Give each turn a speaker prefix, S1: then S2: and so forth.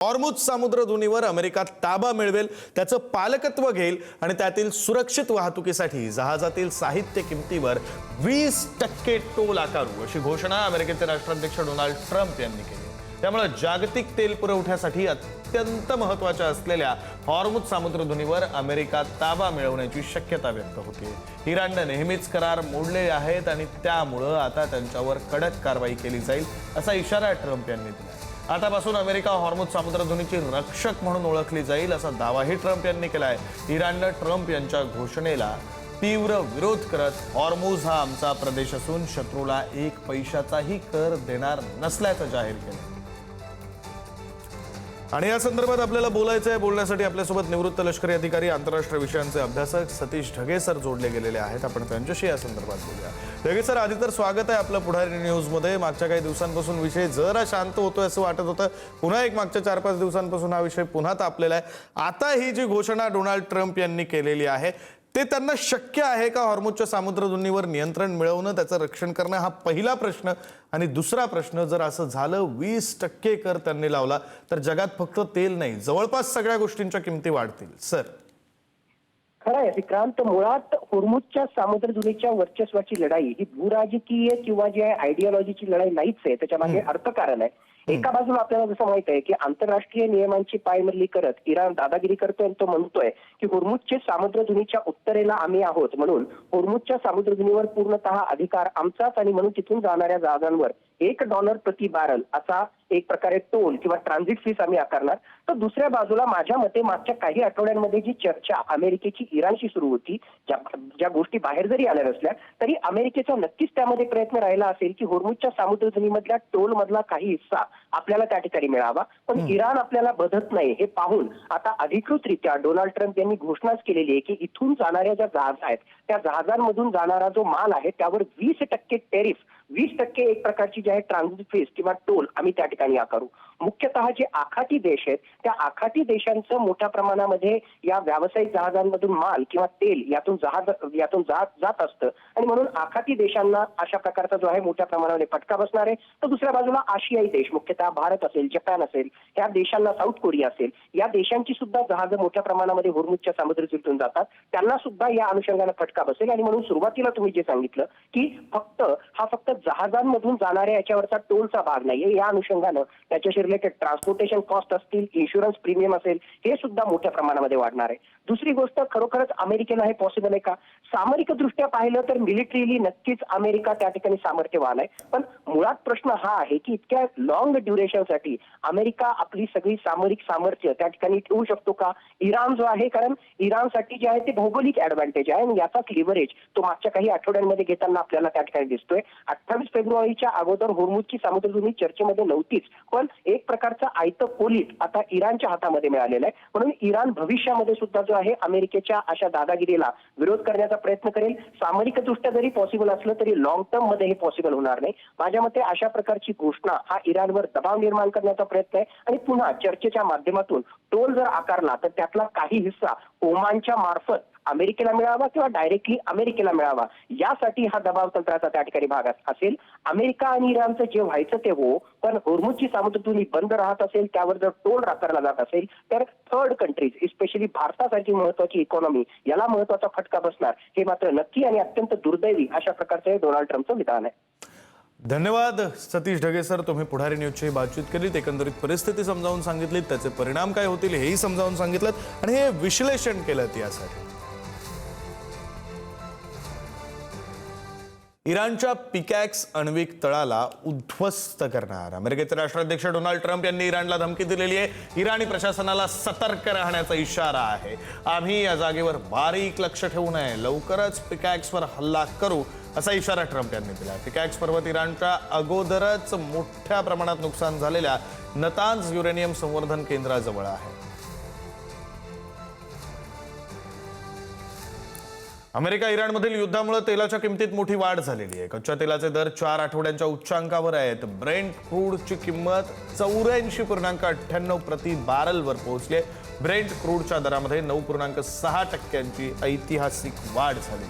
S1: हॉर्मुझ सामुद्रधुनीवर America ताबा मिळवेल, त्याचं पालकत्व घेईल आणि त्यातील सुरक्षित वाहतुकीसाठी जहाजातील साहित्य किमतीवर 20% टोल आकारू अशी घोषणा अमेरिकेचे राष्ट्राध्यक्ष डोनाल्ड ट्रम्प यांनी केली। त्यामुळे जागतिक तेल पुरवठ्यासाठी अत्यंत महत्त्वाच्या असलेल्या हॉर्मुझ सामुद्रधुनीवर अमेरिका ताबा मिळवण्याची शक्यता व्यक्त होते। इराणने नेहमीच करार मोडले आहेत आणि त्यामुळे आता त्यांच्यावर कडक कारवाई केली जाईल असा इशारा ट्रम्प यांनी दिला। आतापासून अमेरिका हॉर्मुझ सामुद्रधुनीची रक्षक म्हणून ओळखली जाईल असा दावाही ट्रम्प यांनी केलाय। इराणने ट्रम्प यांच्या घोषणेला तीव्र विरोध करत हॉर्मुझ हा आमचा प्रदेश असून शत्रूला 1 पैशाचाही कर देणार नसल्याचं जाहीर केलं। आणि या संदर्भात आपल्याला बोलायचं आहे। बोलण्यासाठी आपल्यासोबत निवृत्त लष्करी अधिकारी आंतरराष्ट्रीय विषयांचे अभ्यासक सतीश ढगे सर जोडले गेलेले आहेत। आपण त्यांच्याशी या संदर्भात बोलूया। ढगे सर, आधी तर स्वागत आहे आपलं पुढारी न्यूजमध्ये। मागच्या काही दिवसांपासून विषय जरा शांत होतोय असं वाटत होतं, पुन्हा एक मागच्या 4-5 दिवसांपासून हा विषय पुन्हा तापलेला आहे। आता ही जी घोषणा डोनाल्ड ट्रम्प यांनी केलेली आहे ते त्यांना शक्य आहे का हॉर्मुझच्या सामुद्रधुनीवर नियंत्रण मिळवणं, त्याचं रक्षण करणं, हा पहिला प्रश्न। आणि दुसरा प्रश्न, जर असं झालं 20% कर त्यांनी लावला तर जगात फक्त तेल नाही जवळपास सगळ्या गोष्टींच्या किमती वाढतील। सर,
S2: खरं आहे विक्रांत, मुळात हॉर्मुझच्या सामुद्रधुनीच्या वर्चस्वाची लढाई ही भूराजकीय किंवा जी आहे आयडिओलॉजीची लढाई नाहीच आहे, त्याच्या मागे अर्थकारण आहे। एका बाजूला आपल्याला जसं माहित आहे की आंतरराष्ट्रीय नियमांची पायमल्ली करत इराण दादागिरी करतोय, तो म्हणतोय की हॉर्मुझच्या सामुद्रधुनीच्या उत्तरेला आम्ही आहोत, म्हणून हॉर्मुझच्या सामुद्रधुनीवर पूर्णतः अधिकार आमचाच आणि म्हणून तिथून जाणाऱ्या जहाजांवर $1 प्रति बॅरल असा एक प्रकारे टोल किंवा ट्रान्झिट फीस आम्ही आकारणार। तर दुसऱ्या बाजूला माझ्या मते मागच्या काही आठवड्यांमध्ये जी चर्चा अमेरिकेची इराणशी सुरू होती, ज्या गोष्टी बाहेर जरी आल्या नसल्या तरी अमेरिकेचा नक्कीच त्यामध्ये प्रयत्न राहिला असेल की हॉर्मुझच्या सामुद्रधुनीमधल्या टोल मधला काही हिस्सा आपल्याला त्या ठिकाणी मिळावा। पण इराण आपल्याला बधत नाही हे पाहून आता अधिकृतरित्या डोनाल्ड ट्रम्प यांनी घोषणाच केलेली आहे की इथून जाणाऱ्या ज्या जहाज आहेत त्या जहाजांमधून जाणारा जो माल आहे त्यावर 20% टेरिफ, 20% एक प्रकारची जी आहे ट्रान्झिट फीस किंवा टोल आम्ही त्या ठिकाणी आकारू। मुख्यतः जे आखाती देश आहेत त्या आखाती देशांचं मोठ्या प्रमाणामध्ये या व्यावसायिक जहाजांमधून माल किंवा तेल यातून जहाज जात असतं आणि म्हणून आखाती देशांना अशा प्रकारचा जो आहे मोठ्या प्रमाणामध्ये फटका बसणार आहे। तर दुसऱ्या बाजूला आशियाई देश, मुख्यतः भारत असेल, जपान असेल, या देशांना, साऊथ कोरिया असेल, या देशांची सुद्धा जहाजं मोठ्या प्रमाणामध्ये हॉर्मुझच्या सामुद्रधुनीतून जातात, त्यांना सुद्धा या अनुषंगाने फटका बसेल। आणि म्हणून सुरुवातीला तुम्ही जे सांगितलं की फक्त जहाजांमधून जाणाऱ्या याच्यावरचा टोलचा भाग नाहीये, या अनुषंगानं त्याच्याशी रिलेटेड ट्रान्सपोर्टेशन कॉस्ट असतील, इन्शुरन्स प्रीमियम असेल, हे सुद्धा मोठ्या प्रमाणामध्ये वाढणार आहे। दुसरी गोष्ट, खरोखरच अमेरिकेला हे पॉसिबल आहे का? सामरिक दृष्ट्या पाहिलं तर मिलिटरीली नक्कीच अमेरिका त्या ठिकाणी सामर्थ्यवान आहे, पण मुळात प्रश्न हा आहे की इतक्या लॉंग ड्युरेशनसाठी अमेरिका आपली सगळी सामरिक सामर्थ्य त्या ठिकाणी ठेवू शकतो का? इराण जो आहे, कारण इराणसाठी जे आहे ते भौगोलिक ऍडव्हान्टेज आहे आणि याचाच लिव्हरेज तो मागच्या काही आठवड्यांमध्ये घेताना आपल्याला त्या ठिकाणी दिसतोय। 28 फेब्रुवारीच्या अगोदर हॉर्मुझची सामुद्रधुनी चर्चेमध्ये नव्हतीच, पण एक प्रकारचा आयतं पोलीट आता इराणच्या हातामध्ये मिळालेलं आहे। म्हणून इराण भविष्यामध्ये सुद्धा जो आहे अमेरिकेच्या अशा दादागिरीला विरोध करण्याचा प्रयत्न करेल। सामरिकदृष्ट्या जरी पॉसिबल असलं तरी लॉंग टर्म मध्ये हे पॉसिबल होणार नाही। माझ्या मते अशा प्रकारची घोषणा हा इराणवर दबाव निर्माण करण्याचा प्रयत्न आहे आणि पुन्हा चर्चेच्या माध्यमातून टोल जर आकारला तर त्यातला काही हिस्सा ओमानच्या मार्फत अमेरिकेला मिळावा किंवा डायरेक्टली अमेरिकेला मिळावा, यासाठी हा दबाव तंत्राचा त्या ठिकाणी भाग असेल। अमेरिका आणि इराणचं जे व्हायचं ते हो, पण हॉर्मुझची सामुद्रधुनी बंद राहत असेल, त्यावर जर टोल आकारला जात असेल तर थर्ड कंट्रीज, इस्पेशली भारतासारखी महत्वाची इकॉनॉमी, याला महत्वाचा फटका बसणार, हे मात्र नक्की आणि अत्यंत दुर्दैवी अशा प्रकारचं डोनाल्ड ट्रम्पचं विधान आहे।
S1: धन्यवाद सतीश ढगे सर, तुम्ही पुढारी न्यूजची बातचीत केलीत, एकंदरीत परिस्थिती समजावून सांगितलीत, त्याचे परिणाम काय होतील हेही समजावून सांगितलं आणि हे विश्लेषण केलं यासाठी। इराणच्या पिकॅक्स आण्विक तळाला उद्ध्वस्त करणार अमेरिकेचे राष्ट्राध्यक्ष डोनाल्ड ट्रम्प यांनी इराणला धमकी दिलेली आहे। इराणी प्रशासनाला सतर्क राहण्याचा इशारा आहे। आम्ही या जागेवर बारीक लक्ष ठेवू नये, लवकरच पिकॅक्सवर हल्ला करू असा इशारा ट्रम्प यांनी दिला। पिकॅक्स पर्वत इराणच्या अगोदरच मोठ्या प्रमाणात नुकसान झालेल्या नतान्झ युरेनियम संवर्धन केंद्राजवळ आहे। अमेरिका इराणमधील युद्धामुळे तेलाच्या किमतीत मोठी वाढ झालेली आहे। कच्च्या तेलाचे दर 4 आठवड्यांच्या उच्चांकावर आहेत। ब्रेंट क्रूडची किंमत 84.98 प्रति बॅरलवर पोहोचली। ब्रेंट क्रूडच्या दरामध्ये 9.6% ऐतिहासिक वाढ झाली।